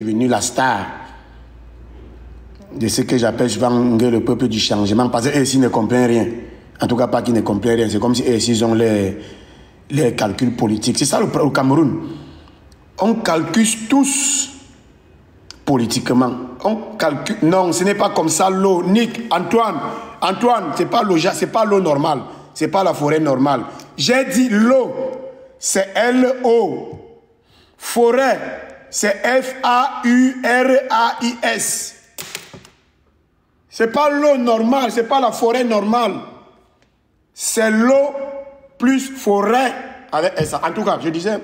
devenu la star de ce que j'appelle souvent le peuple du changement, parce qu'eux ici ne comprennent rien. En tout cas, pas qu'ils ne comprennent rien. C'est comme si eux ici ont les calculs politiques. C'est ça le Cameroun. On calcule tous politiquement. On calcule. Non, ce n'est pas comme ça l'eau. Nick, Antoine, c'est pas l'eau, c'est pas l'eau normale. C'est pas la forêt normale. J'ai dit l'eau, c'est L-O. Forêt, c'est F-A-U-R-A-I-S. C'est pas l'eau normale, c'est pas la forêt normale. C'est l'eau plus forêt avec S. En tout cas, je disais,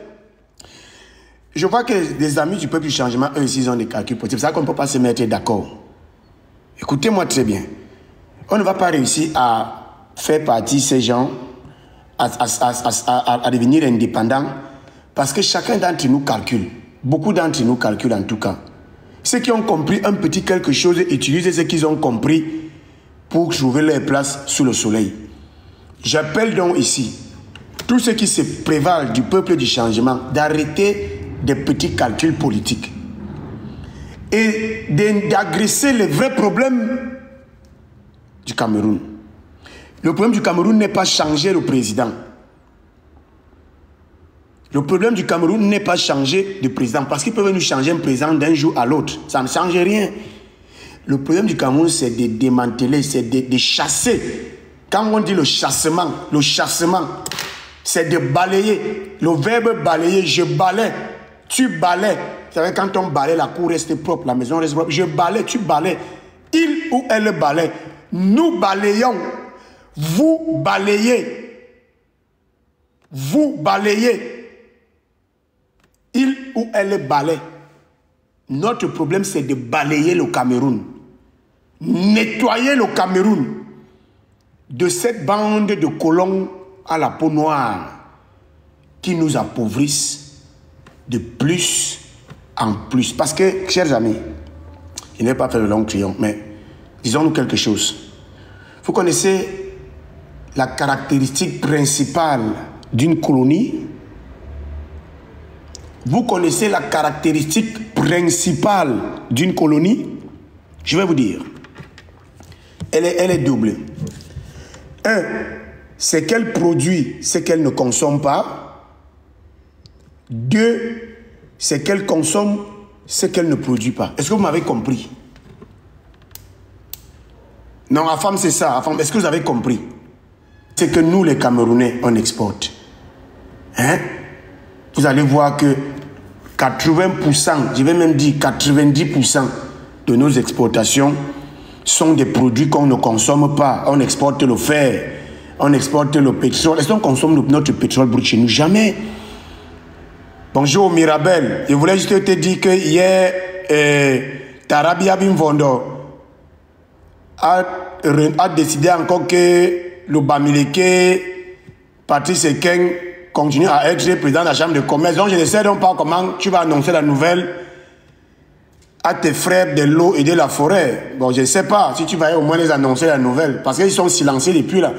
je vois que des amis du peuple du changement, eux aussi, ils ont des calculs politiques. C'est ça qu'on ne peut pas se mettre d'accord. Écoutez-moi très bien. On ne va pas réussir à faire partie de ces gens, à devenir indépendants, parce que chacun d'entre nous calcule. Beaucoup d'entre nous calculent en tout cas. Ceux qui ont compris un petit quelque chose utilisent ce qu'ils ont compris pour trouver leur place sous le soleil. J'appelle donc ici tous ceux qui se prévalent du peuple du changement d'arrêter des petits calculs politiques et d'agresser les vrais problèmes du Cameroun. Le problème du Cameroun n'est pas changer le président. Le problème du Cameroun n'est pas changer de président, parce qu'ils peuvent nous changer un président d'un jour à l'autre. Ça ne change rien. Le problème du Cameroun, c'est de démanteler, c'est de chasser. Quand on dit le chassement, c'est de balayer. Le verbe balayer, je balaye, tu balayes. Vous savez, quand on balaye, la cour reste propre, la maison reste propre. Je balaye, tu balayes. Il ou elle balaye. Nous balayons. Vous balayez. Vous balayez. Il ou elle balaye. Notre problème, c'est de balayer le Cameroun. Nettoyer le Cameroun de cette bande de colons à la peau noire qui nous appauvrissent de plus en plus. Parce que, chers amis, je n'ai pas fait le long triomphe, mais disons-nous quelque chose. Vous connaissez la caractéristique principale d'une colonie? Vous connaissez la caractéristique principale d'une colonie? Je vais vous dire. Elle est double. Un, c'est qu'elle produit ce qu'elle ne consomme pas. Deux, c'est qu'elle consomme ce qu'elle ne produit pas. Est-ce que vous m'avez compris? Non, la femme, c'est ça. Est-ce que vous avez compris? C'est que nous, les Camerounais, on exporte. Hein? Vous allez voir que 80%, je vais même dire 90% de nos exportations sont des produits qu'on ne consomme pas. On exporte le fer, on exporte le pétrole. Est-ce qu'on consomme notre pétrole brut chez nous? Jamais. Bonjour Mirabel, je voulais juste te dire que hier, Tarabia Bimvondo a décidé encore que le Bamileke, Patrice Ekeng, continue à être président de la Chambre de commerce. Donc je ne sais donc pas comment tu vas annoncer la nouvelle à tes frères de l'eau et de la forêt. Bon, je ne sais pas si tu vas au moins les annoncer la nouvelle, parce qu'ils sont silencieux depuis là.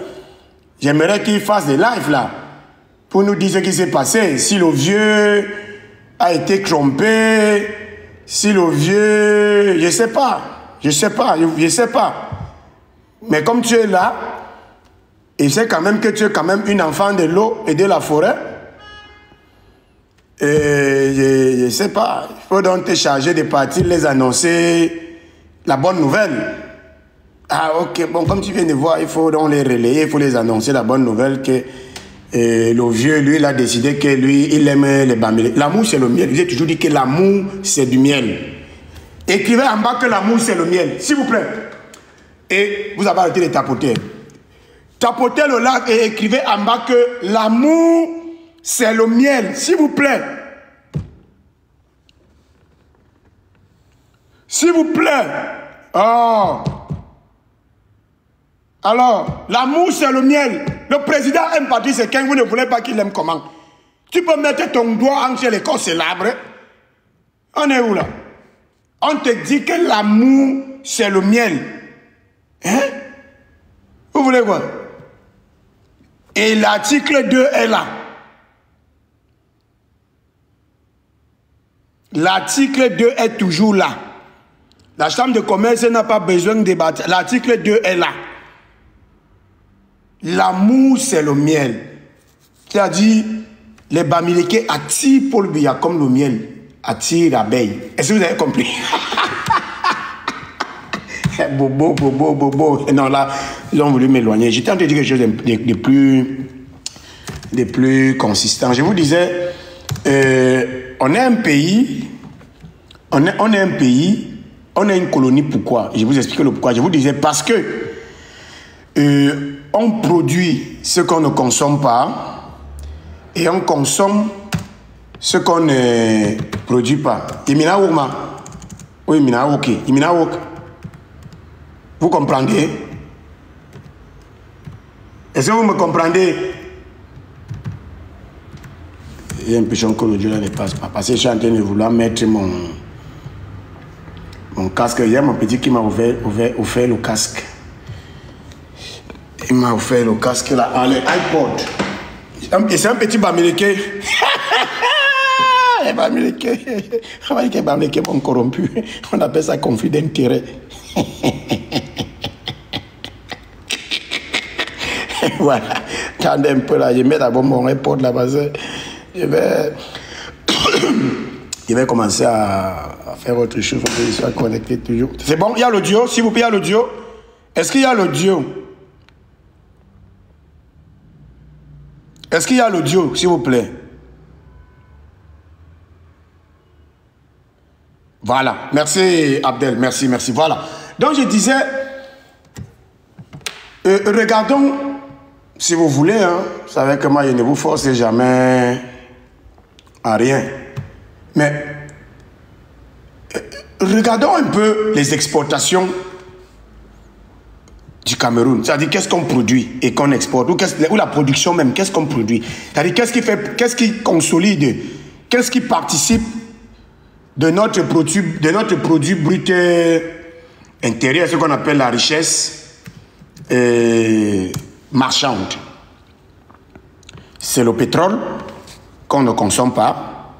J'aimerais qu'ils fassent des lives là, pour nous dire ce qui s'est passé. Si le vieux a été trompé, si le vieux... Je ne sais pas. Mais comme tu es là, et c'est quand même que tu es quand même une enfant de l'eau et de la forêt. Et je ne sais pas. Il faut donc te charger de partir les annoncer la bonne nouvelle. Ah ok, bon, comme tu viens de voir, il faut donc les relayer, il faut les annoncer la bonne nouvelle que le vieux, lui, il a décidé que lui, il aime les bambins. L'amour, c'est le miel. Je vous ai toujours dit que l'amour, c'est du miel. Écrivez en bas que l'amour, c'est le miel, s'il vous plaît. Et vous avez arrêté de tapoter. Tapotez le lac et écrivez en bas que l'amour, c'est le miel, s'il vous plaît. S'il vous plaît. Oh. Alors, l'amour, c'est le miel. Le président aime Patrice Ekeng, vous ne voulez pas qu'il aime comment? Tu peux mettre ton doigt entre les corps, c'est l'arbre. On est où là? On te dit que l'amour, c'est le miel. Hein? Vous voulez quoi? Et l'article 2 est là. L'article 2 est toujours là. La chambre de commerce n'a pas besoin de débattre. L'article 2 est là. L'amour, c'est le miel. C'est-à-dire, les Bamileke attirent Paul Biya comme le miel attire l'abeille. Est-ce que vous avez compris? Bobo. Non, là, ils ont voulu m'éloigner. J'étais en train de dire quelque chose de plus consistant. Je vous disais, on est un pays, on est une colonie. Pourquoi? Je vous explique le pourquoi. Je vous disais parce que on produit ce qu'on ne consomme pas et on consomme ce qu'on ne produit pas. Oui, vous comprenez? Est-ce que vous me comprenez? Il y a un pigeon que le Dieu là ne passe pas. Parce que je suis en train de vouloir mettre mon casque. Il y a mon petit qui m'a offert le casque. Il m'a offert le casque là, l'iPod. C'est un petit Bamileke. Les Bamileke sont corrompus. On appelle ça conflit d'intérêt. Voilà. Attendez un peu là. Je mets d'abord mon iPod là-bas. Je vais commencer à faire autre chose. Il faut que je sois connecté toujours. C'est bon? Il y a l'audio? S'il vous plaît, il y a l'audio? Est-ce qu'il y a l'audio? Est-ce qu'il y a l'audio, s'il vous plaît? Voilà. Merci, Abdel. Merci. Voilà. Donc, je disais, regardons, si vous voulez, hein, vous savez que moi, je ne vous force jamais à rien. Mais, regardons un peu les exportations du Cameroun. C'est-à-dire, qu'est-ce qu'on produit et qu'on exporte, ou la production même, qu'est-ce qu'on produit. C'est-à-dire, qu'est-ce qui consolide, qu'est-ce qui participe de notre produit brut intérieur, ce qu'on appelle la richesse marchande. C'est le pétrole qu'on ne consomme pas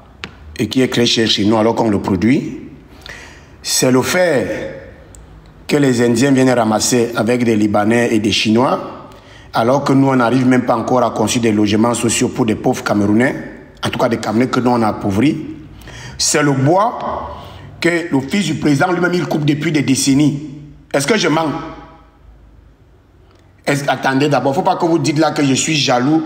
et qui est créé chez nous alors qu'on le produit. C'est le fer que les Indiens viennent ramasser avec des Libanais et des Chinois, alors que nous, on n'arrive même pas encore à construire des logements sociaux pour des pauvres Camerounais, en tout cas des Camerounais que nous, on a appauvris. C'est le bois que le fils du président lui-même, il coupe depuis des décennies. Est-ce que je mens? Attendez d'abord, il ne faut pas que vous dites là que je suis jaloux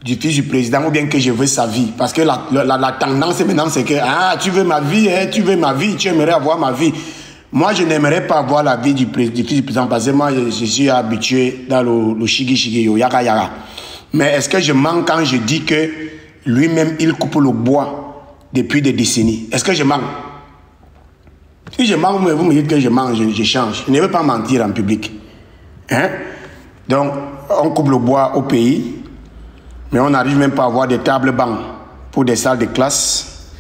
du fils du président ou bien que je veux sa vie. Parce que la tendance maintenant, c'est que tu veux ma vie, tu aimerais avoir ma vie. Moi, je n'aimerais pas avoir la vie du fils du président parce que moi, je suis habitué dans le shigi, yaka yaka. Mais est-ce que je mens quand je dis que lui-même, il coupe le bois depuis des décennies? Est-ce que je mens? Si je mens, vous me dites que je mens, je change. Je ne veux pas mentir en public. Hein? Donc, on coupe le bois au pays, mais on n'arrive même pas à avoir des tables bancs pour des salles de classe.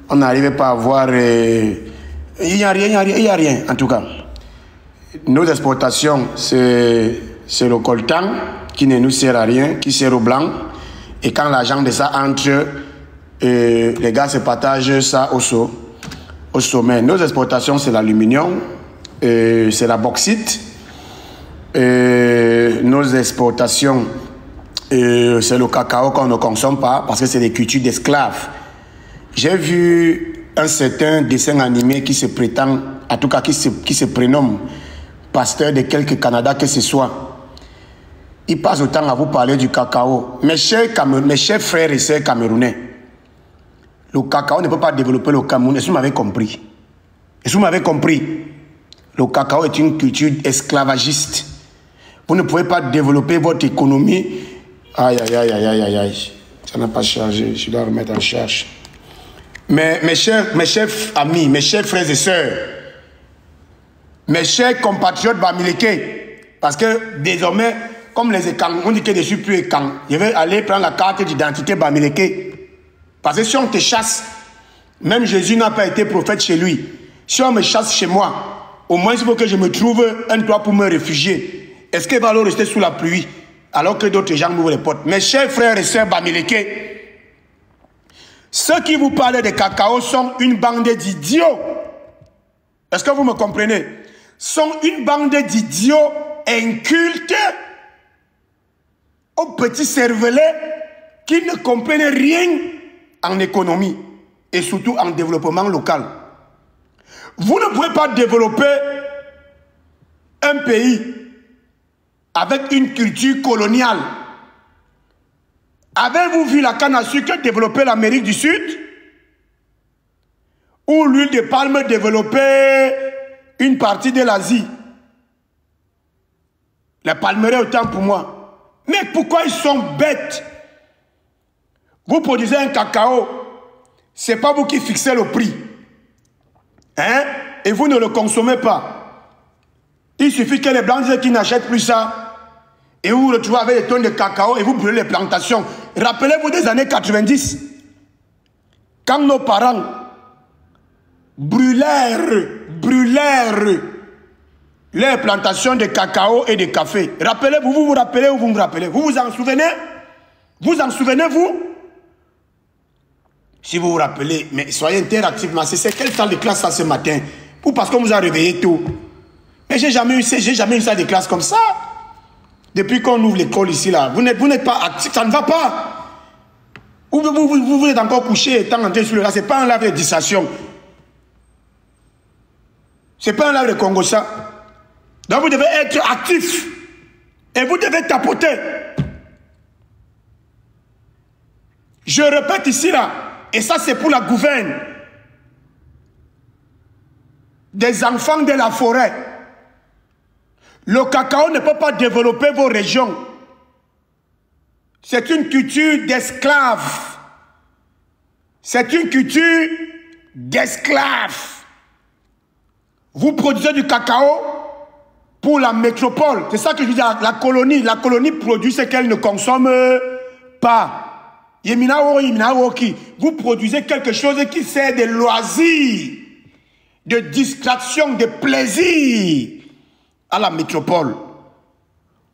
On n'arrive pas à avoir... Il n'y a rien, en tout cas. Nos exportations, c'est le coltan qui ne nous sert à rien, qui sert aux blancs. Et quand l'argent de ça entre, les gars se partagent ça au sommet. Nos exportations, c'est l'aluminium, c'est la bauxite. Nos exportations, c'est le cacao qu'on ne consomme pas parce que c'est des cultures d'esclaves. J'ai vu un certain dessin animé qui se prétend, en tout cas qui se prénomme pasteur de quelque Canada que ce soit. Il passe autant à vous parler du cacao. Mes chers frères et sœurs camerounais, le cacao ne peut pas développer le Cameroun. Est-ce que vous m'avez compris? Est-ce que vous m'avez compris? Le cacao est une culture esclavagiste. Vous ne pouvez pas développer votre économie. Aïe. Ça n'a pas chargé. Je dois remettre en charge. Mais mes chers amis, mes chers frères et sœurs, mes chers compatriotes Bamileke, parce que désormais, comme les Ekang, on dit que je ne suis plus Ekang, je vais aller prendre la carte d'identité Bamileke. Parce que si on te chasse, même Jésus n'a pas été prophète chez lui. Si on me chasse chez moi, au moins il faut que je me trouve un toit pour me réfugier. Est-ce qu'il va alors rester sous la pluie alors que d'autres gens m'ouvrent les portes? Mes chers frères et sœurs Bamileke, Ceux qui vous parlent de cacao sont une bande d'idiots. Est-ce que vous me comprenez? Sont une bande d'idiots incultes aux petits cervelets qui ne comprennent rien en économie et surtout en développement local. Vous ne pouvez pas développer un pays avec une culture coloniale. Avez-vous vu la canne à sucre développer l'Amérique du Sud? Ou l'huile de palme développer une partie de l'Asie? Les palmeraies autant pour moi. Mais pourquoi ils sont bêtes? Vous produisez un cacao, ce n'est pas vous qui fixez le prix. Hein? Et vous ne le consommez pas. Il suffit que les blancs disent qu'ils n'achètent plus ça. Et vous vous retrouvez avec des tonnes de cacao et vous brûlez les plantations. Rappelez-vous des années 90, quand nos parents brûlèrent les plantations de cacao et de café. Rappelez-vous, vous vous rappelez ou vous me rappelez? Vous vous en souvenez? Vous en souvenez-vous? Si vous vous rappelez, mais soyez interactifs. C'est quelle salle de classe ça ce matin? Ou parce qu'on vous a réveillé tôt? Mais j'ai jamais eu une salle de classe comme ça. Depuis qu'on ouvre l'école ici, là, vous n'êtes pas actif, ça ne va pas. Ou vous êtes encore couché étant entré sur le là, ce n'est pas un live de distraction. Ce n'est pas un live de Congo, ça. Donc vous devez être actif. Et vous devez tapoter. Je répète ici, là, et ça c'est pour la gouverne. Des enfants de la forêt. Le cacao ne peut pas développer vos régions. C'est une culture d'esclaves. C'est une culture d'esclaves. Vous produisez du cacao pour la métropole. C'est ça que je dis, la colonie. La colonie produit ce qu'elle ne consomme pas. Vous produisez quelque chose qui sert de loisir, de distraction, de plaisir à la métropole.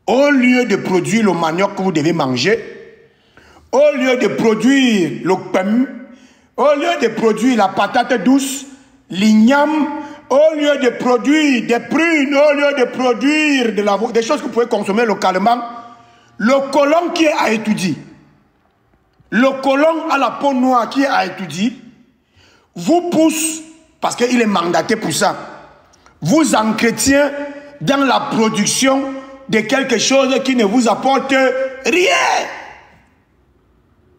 Au lieu de produire le manioc que vous devez manger, au lieu de produire le pain, au lieu de produire la patate douce, l'igname, au lieu de produire des prunes, au lieu de produire des choses que vous pouvez consommer localement, le colon qui est à étudier, le colon à la peau noire qui est à étudier, vous pousse, parce qu'il est mandaté pour ça, vous entretient dans la production de quelque chose qui ne vous apporte rien.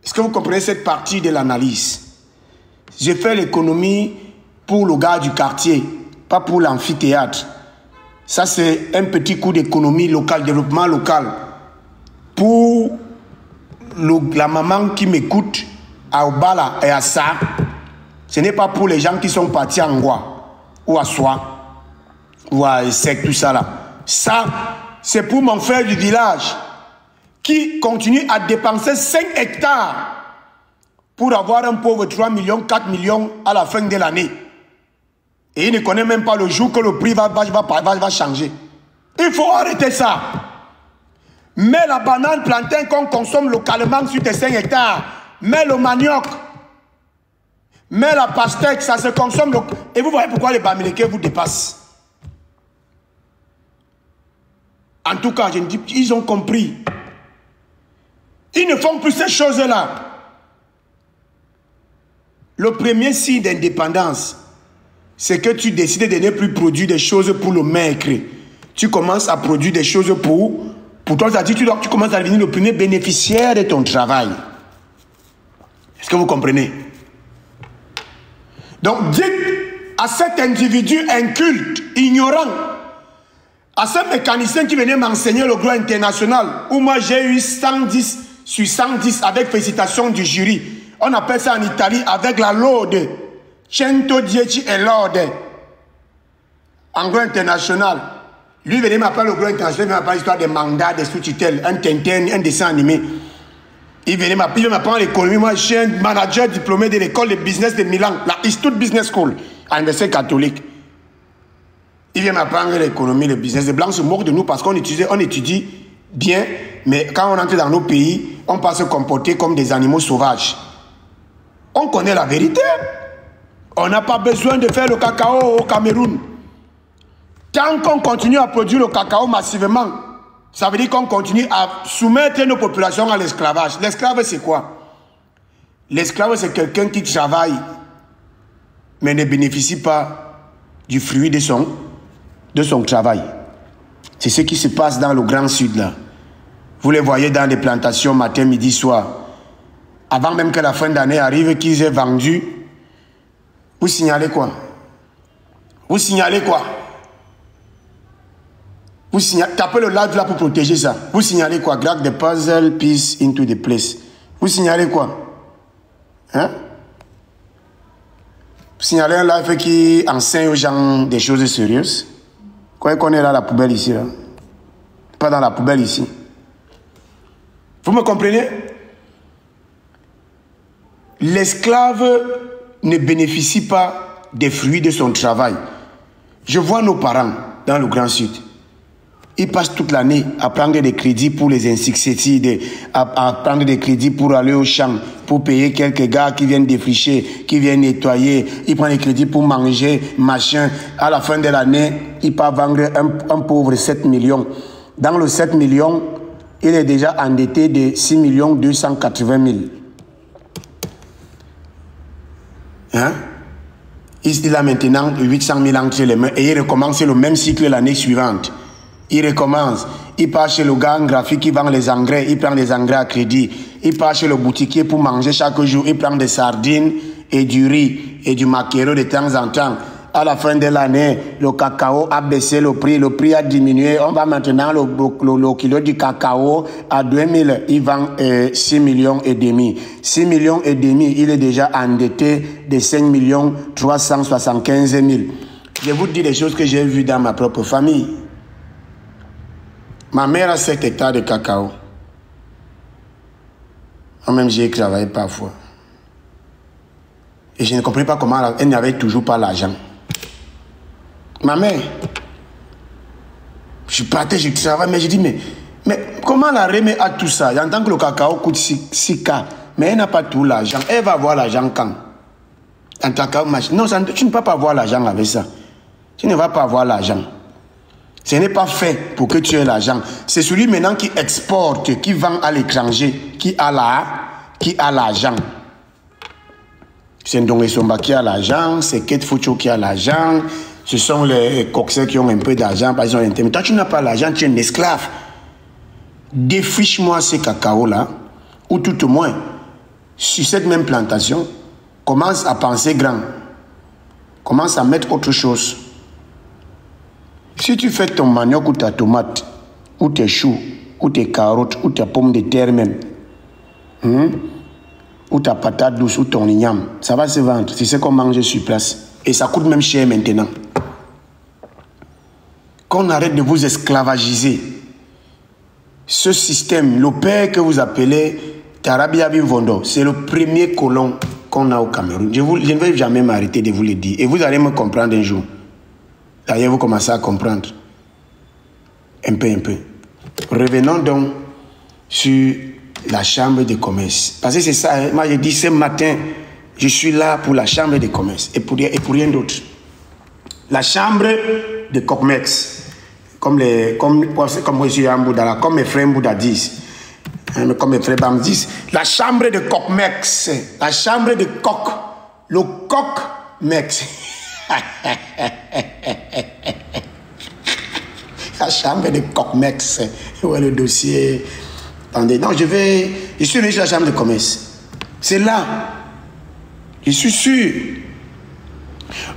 Est-ce que vous comprenez cette partie de l'analyse? J'ai fait l'économie pour le gars du quartier, pas pour l'amphithéâtre. Ça, c'est un petit coup d'économie locale, développement local. Pour la maman qui m'écoute à Obala et à ça, ce n'est pas pour les gens qui sont partis à Ngwa ou à Soie ou à Essec, tout ça là. Ça, c'est pour mon frère du village qui continue à dépenser 5 hectares pour avoir un pauvre 3 millions, 4 millions à la fin de l'année. Et il ne connaît même pas le jour que le prix va changer. Il faut arrêter ça. Mais la banane plantain qu'on consomme localement sur tes 5 hectares, mais le manioc, mais la pastèque, ça se consomme. Et vous voyez pourquoi les Bamileke vous dépassent. En tout cas, je me dis, ils ont compris. Ils ne font plus ces choses-là. Le premier signe d'indépendance, c'est que tu décides de ne plus produire des choses pour le maigre. Tu commences à produire des choses pour toi. C'est-à-dire tu commences à devenir le premier bénéficiaire de ton travail. Est-ce que vous comprenez? Donc, dites à cet individu inculte, ignorant, à ce mécanicien qui venait m'enseigner le droit international, où moi j'ai eu 110 sur 110 avec félicitations du jury. On appelle ça en Italie avec la lode. 110 et lode. En droit international. Lui venait m'apprendre le droit international, il m'apprendre l'histoire des mandats, des sous-tutelles, un Tintin, un dessin animé. Il venait m'apprendre l'économie. Moi, je suis un manager diplômé de l'école de business de Milan, la Institute Business School, à l'université catholique. Il vient m'apprendre l'économie, le business. Les Blancs se moquent de nous parce qu'on étudie bien, mais quand on entre dans nos pays, on peut se comporter comme des animaux sauvages. On connaît la vérité. On n'a pas besoin de faire le cacao au Cameroun. Tant qu'on continue à produire le cacao massivement, ça veut dire qu'on continue à soumettre nos populations à l'esclavage. L'esclave, c'est quoi? L'esclave, c'est quelqu'un qui travaille, mais ne bénéficie pas du fruit de son travail. C'est ce qui se passe dans le Grand Sud, là. Vous les voyez dans les plantations matin, midi, soir. Avant même que la fin d'année arrive, qu'ils aient vendu, vous signalez quoi? Vous signalez quoi? Vous signalez, tapez le live là pour protéger ça. Vous signalez quoi? Drag the puzzle piece into the place. Vous signalez quoi? Hein? Vous signalez un live qui enseigne aux gens des choses sérieuses. Quoi qu'on est là, la poubelle ici, là. Pas dans la poubelle ici. Vous me comprenez? L'esclave ne bénéficie pas des fruits de son travail. Je vois nos parents dans le Grand Sud. Ils passent toute l'année à prendre des crédits pour les insecticides, à prendre des crédits pour aller au champ, pour payer quelques gars qui viennent défricher, qui viennent nettoyer. Ils prennent des crédits pour manger, machin. À la fin de l'année, ils peuvent vendre un pauvre 7 millions. Dans le 7 millions, il est déjà endetté de 6 280 000. Hein? Il a maintenant 800 000 entre les mains et il recommence le même cycle l'année suivante. Il recommence. Il part chez le gars en graphique qui vend les engrais. Il prend les engrais à crédit. Il part chez le boutiquier pour manger chaque jour. Il prend des sardines et du riz et du maquereau de temps en temps. À la fin de l'année, le cacao a baissé le prix a diminué. On va maintenant le kilo du cacao à 2000. Il vend 6 millions et demi. 6 millions et demi, il est déjà endetté de 5 375 000. Je vous dis des choses que j'ai vues dans ma propre famille. Ma mère a 7 hectares de cacao. Moi-même, j'ai travaillé parfois. Et je ne comprenais pas comment elle n'avait toujours pas l'argent. Ma mère, je partais, je travaille, mais je dis, mais comment la remet à tout ça? J'entends que le cacao coûte 6K, mais elle n'a pas tout l'argent. Elle va avoir l'argent quand? Un cacao, non, tu ne peux pas avoir l'argent avec ça. Tu ne vas pas avoir l'argent. Ce n'est pas fait pour que tu aies l'argent. C'est celui maintenant qui exporte, qui vend à l'étranger, qui a l'argent. C'est Ndongo Somba qui a l'argent, c'est Kate Fucho qui a l'argent. Ce sont les coxers qui ont un peu d'argent, par exemple. Mais toi, tu n'as pas l'argent, tu es un esclave. Défriche-moi ces cacao-là, ou tout au moins, sur cette même plantation, commence à penser grand. Commence à mettre autre chose. Si tu fais ton manioc ou ta tomate, ou tes choux, ou tes carottes, ou tes pommes de terre même, ou ta patate douce, ou ton igname, ça va se vendre. C'est ce qu'on mange sur place. Et ça coûte même cher maintenant. Qu'on arrête de vous esclavagiser. Ce système, le père que vous appelez Tarabia Bivondo, c'est le premier colon qu'on a au Cameroun. Je ne vais jamais m'arrêter de vous le dire. Et vous allez me comprendre un jour. D'ailleurs, vous commencez à comprendre. Un peu. Revenons donc sur la chambre de commerce. Parce que c'est ça, hein? Moi j'ai dit ce matin, je suis là pour la chambre de commerce et pour rien d'autre. La chambre de commerce. Comme mes frères Bouddha disent, comme mes frères Bam disent, la chambre de Coq-Mex, la chambre de Coq, le Coq-Mex. La chambre de Coq-Mex, où est le dossier? Attendez, non, je suis venu sur la chambre de commerce. C'est là, je suis sûr.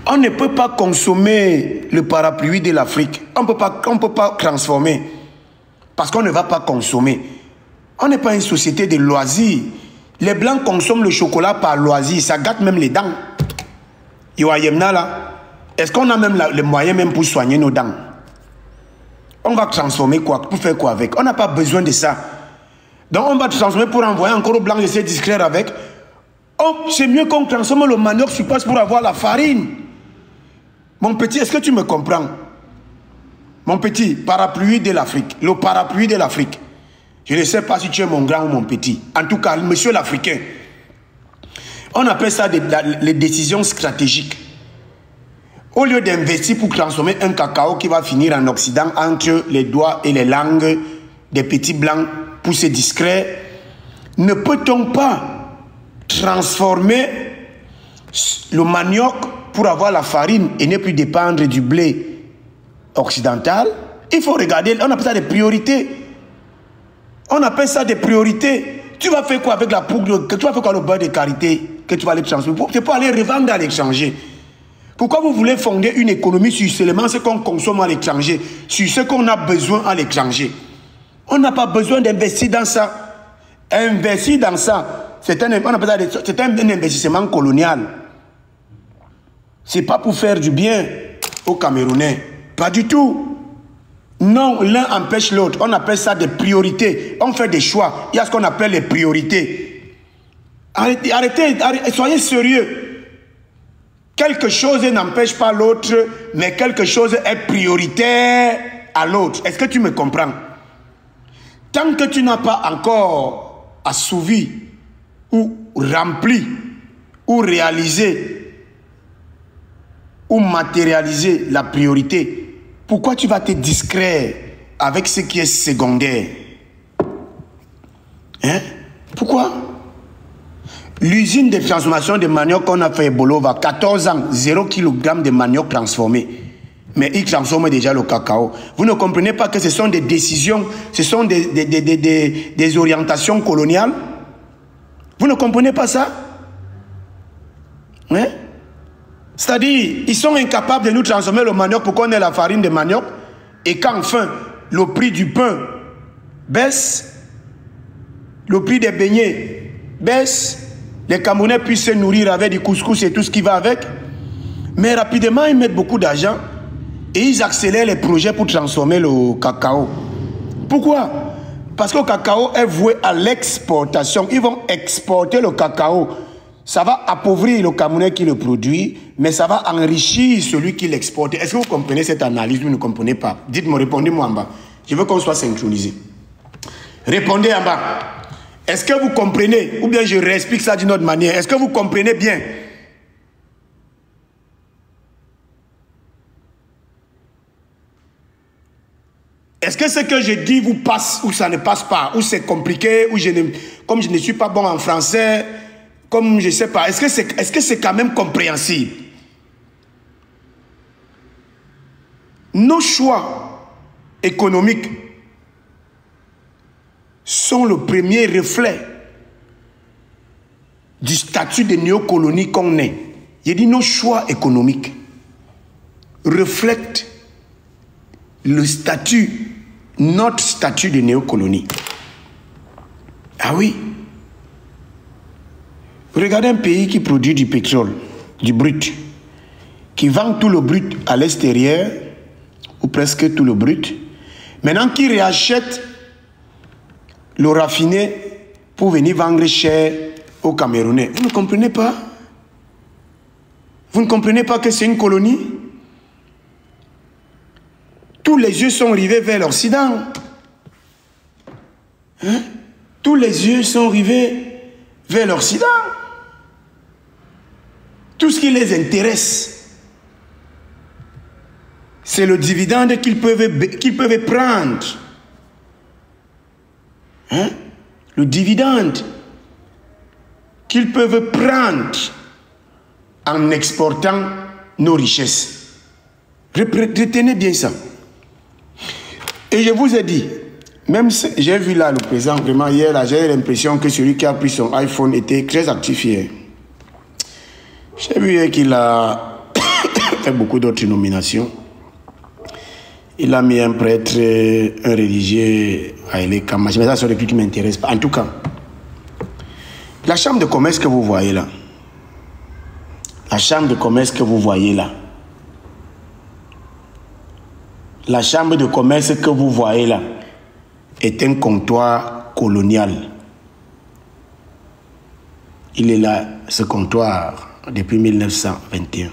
On ne peut pas consommer le parapluie de l'Afrique. On ne peut pas transformer. Parce qu'on ne va pas consommer. On n'est pas une société de loisirs. Les Blancs consomment le chocolat par loisir. Ça gâte même les dents. Est-ce qu'on a même les moyens même pour soigner nos dents? On va transformer quoi? Pour faire quoi avec? On n'a pas besoin de ça. Donc on va transformer pour envoyer encore aux Blancs et se distraire avec. Oh, c'est mieux qu'on transforme le manioc sur place pour avoir la farine. Mon petit, est-ce que tu me comprends? Mon petit, parapluie de l'Afrique. Le parapluie de l'Afrique. Je ne sais pas si tu es mon grand ou mon petit. En tout cas, monsieur l'Africain. On appelle ça les décisions stratégiques. Au lieu d'investir pour transformer un cacao qui va finir en Occident entre les doigts et les langues des petits blancs poussés discrets, ne peut-on pas transformer le manioc pour avoir la farine et ne plus dépendre du blé occidental? Il faut regarder, on appelle ça des priorités. On appelle ça des priorités. Tu vas faire quoi avec la poudre, tu vas faire quoi le beurre de karité que tu vas aller transformer? Tu peux aller revendre à l'étranger. Pourquoi vous voulez fonder une économie sur seulement ce qu'on consomme à l'étranger, sur ce qu'on a besoin à l'étranger? On n'a pas besoin d'investir dans ça. Investir dans ça, c'est un investissement colonial. Ce n'est pas pour faire du bien aux Camerounais. Pas du tout. Non, l'un empêche l'autre. On appelle ça des priorités. On fait des choix. Il y a ce qu'on appelle les priorités. Arrêtez, soyez sérieux. Quelque chose n'empêche pas l'autre, mais quelque chose est prioritaire à l'autre. Est-ce que tu me comprends? Tant que tu n'as pas encore assouvi ou rempli ou réalisé ou matérialisé la priorité, pourquoi tu vas te distraire avec ce qui est secondaire? Hein? Pourquoi? L'usine de transformation de manioc qu'on a fait à Bolova, 14 ans, 0 kg de manioc transformé. Mais ils transforment déjà le cacao. Vous ne comprenez pas que ce sont des décisions, ce sont des orientations coloniales? Vous ne comprenez pas ça? Hein? C'est-à-dire, ils sont incapables de nous transformer le manioc pour qu'on ait la farine de manioc. Et qu'enfin, le prix du pain baisse, le prix des beignets baisse, les Camerounais puissent se nourrir avec du couscous et tout ce qui va avec. Mais rapidement, ils mettent beaucoup d'argent et ils accélèrent les projets pour transformer le cacao. Pourquoi? Parce que le cacao est voué à l'exportation. Ils vont exporter le cacao. Ça va appauvrir le Camerounais qui le produit, mais ça va enrichir celui qui l'exporte. Est-ce que vous comprenez cette analyse? Vous ne comprenez pas? Dites-moi, répondez-moi en bas. Je veux qu'on soit synchronisé. Répondez en bas. Est-ce que vous comprenez? Ou bien je réexplique ça d'une autre manière. Est-ce que vous comprenez bien? Est-ce que ce que je dis vous passe ou ça ne passe pas? Ou c'est compliqué? Ou comme je ne suis pas bon en français? Comme je ne sais pas. Est-ce que c'est quand même compréhensible? Nos choix économiques sont le premier reflet du statut de néocolonie qu'on est. J'ai dit nos choix économiques reflètent le statut, notre statut de néocolonie. Ah oui. Regardez un pays qui produit du pétrole, du brut, qui vend tout le brut à l'extérieur, ou presque tout le brut, maintenant qui réachète le raffiné pour venir vendre cher aux Camerounais. Vous ne comprenez pas? Vous ne comprenez pas que c'est une colonie? Tous les yeux sont rivés vers l'Occident. Hein? Tous les yeux sont rivés vers l'Occident. Tout ce qui les intéresse, c'est le dividende qu'ils peuvent prendre. Hein? Le dividende qu'ils peuvent prendre en exportant nos richesses. Retenez bien ça. Et je vous ai dit, même si j'ai vu là le président, vraiment hier, j'ai l'impression que celui qui a pris son iPhone était très actif hier. J'ai vu qu'il a fait beaucoup d'autres nominations. Il a mis un prêtre, un religieux, Haile Kamachi. Mais ça, c'est le truc qui ne m'intéresse pas. En tout cas, la chambre de commerce que vous voyez là, la chambre de commerce que vous voyez là, la chambre de commerce que vous voyez là, est un comptoir colonial. Il est là, ce comptoir, depuis 1921.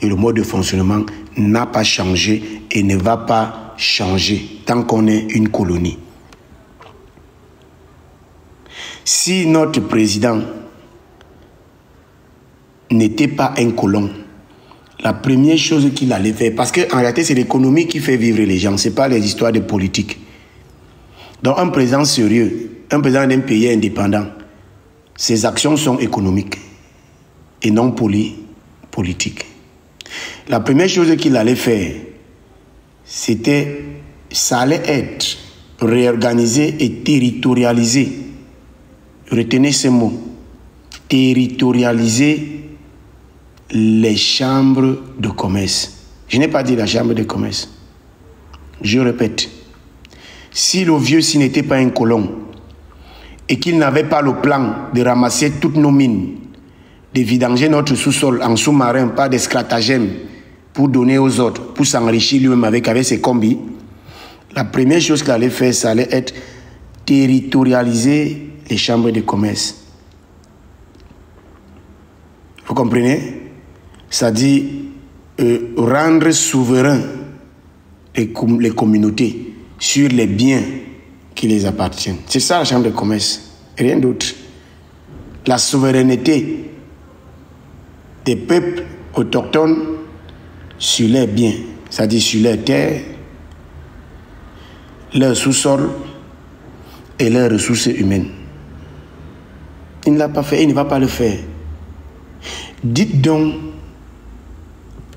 Et le mode de fonctionnement n'a pas changé et ne va pas changer tant qu'on est une colonie. Si notre président n'était pas un colon, la première chose qu'il allait faire, parce qu'en réalité, c'est l'économie qui fait vivre les gens, ce n'est pas les histoires de politique. Donc, un président sérieux, un président d'un pays indépendant, ses actions sont économiques et non politiques. La première chose qu'il allait faire, ça allait être réorganiser et territorialiser. Retenez ce mot. Territorialiser les chambres de commerce. Je n'ai pas dit la chambre de commerce. Je répète. Si le vieux s'il n'était pas un colon et qu'il n'avait pas le plan de ramasser toutes nos mines, de vidanger notre sous-sol en sous-marin par des stratagèmes pour donner aux autres, pour s'enrichir lui-même avec ses combis, la première chose qu'il allait faire, ça allait être territorialiser les chambres de commerce. Vous comprenez? C'est-à-dire rendre souverains les communautés sur les biens qui les appartiennent. C'est ça la chambre de commerce, rien d'autre. La souveraineté des peuples autochtones sur leurs biens, c'est-à-dire sur leurs terres, leur sous-sol et leurs ressources humaines. Il ne l'a pas fait et il ne va pas le faire. Dites donc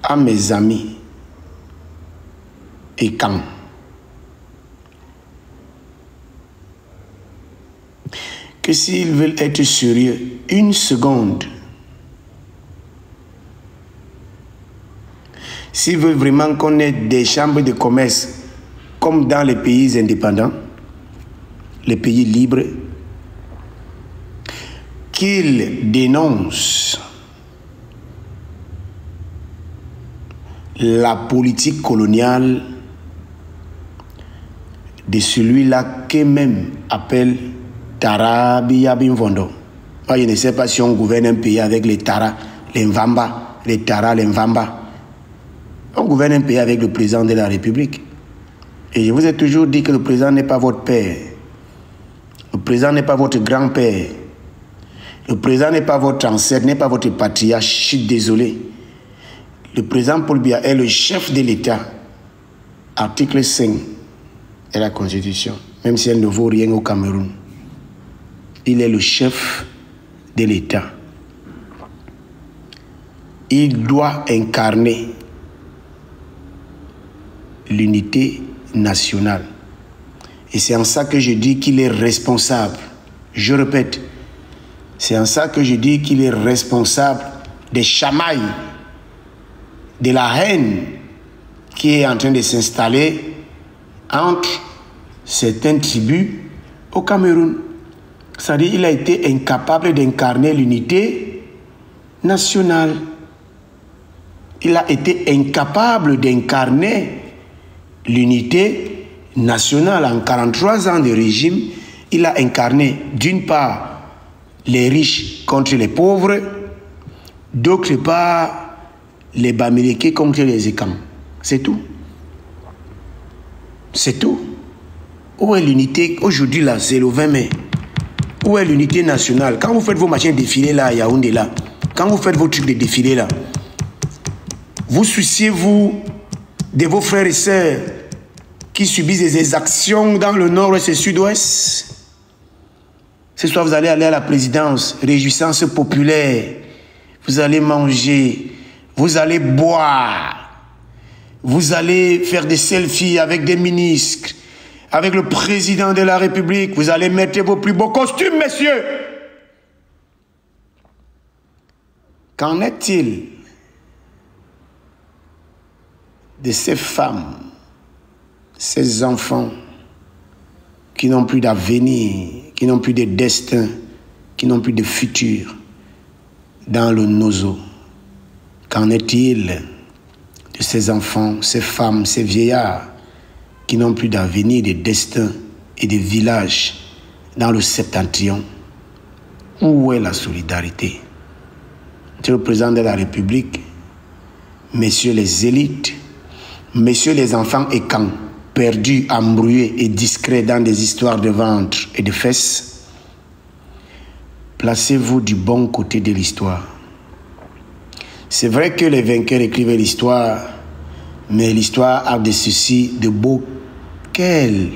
à mes amis et quand que s'ils veulent être sérieux une seconde, s'ils veulent vraiment qu'on ait des chambres de commerce comme dans les pays indépendants, les pays libres, qu'ils dénoncent la politique coloniale de celui-là qu'eux-mêmes appellent Tara Biyabimvondo. Moi, je ne sais pas si on gouverne un pays avec les Tara, les Mvamba, les Tara, les Mvamba. On gouverne un pays avec le président de la République. Et je vous ai toujours dit que le président n'est pas votre père. Le président n'est pas votre grand-père. Le président n'est pas votre ancêtre, n'est pas votre patriarche. Je suis désolé. Le président Paul Biya est le chef de l'État. Article 5 de la Constitution. Même si elle ne vaut rien au Cameroun. Il est le chef de l'État. Il doit incarner l'unité nationale. Et c'est en ça que je dis qu'il est responsable. Je répète, c'est en ça que je dis qu'il est responsable des chamailles, de la haine qui est en train de s'installer entre certaines tribus au Cameroun. C'est-à-dire qu'il a été incapable d'incarner l'unité nationale. Il a été incapable d'incarner l'unité nationale. En 43 ans de régime, il a incarné d'une part les riches contre les pauvres, d'autre part les Bamileke contre les Ekam. C'est tout. C'est tout. Où est l'unité? Aujourd'hui là, c'est le 20 mai. Où est l'unité nationale? Quand vous faites vos machines défilés là, à Yaoundé là, quand vous faites vos trucs de défilé là, vous souciez-vous de vos frères et sœurs qui subissent des exactions dans le nord-ouest et sud-ouest? Ce soir, vous allez aller à la présidence, réjouissance populaire. Vous allez manger, vous allez boire, vous allez faire des selfies avec des ministres, avec le président de la République. Vous allez mettre vos plus beaux costumes, messieurs. Qu'en est-il de ces femmes, ces enfants qui n'ont plus d'avenir, qui n'ont plus de destin, qui n'ont plus de futur dans le Nozo? Qu'en est-il de ces enfants, ces femmes, ces vieillards qui n'ont plus d'avenir, de destin et de village dans le Septentrion? Où est la solidarité? Monsieur le président de la République, messieurs les élites, messieurs les enfants écans, perdus, embrouillés et discrets dans des histoires de ventre et de fesses, placez-vous du bon côté de l'histoire. C'est vrai que les vainqueurs écrivaient l'histoire, mais l'histoire a des soucis de beau. Quelle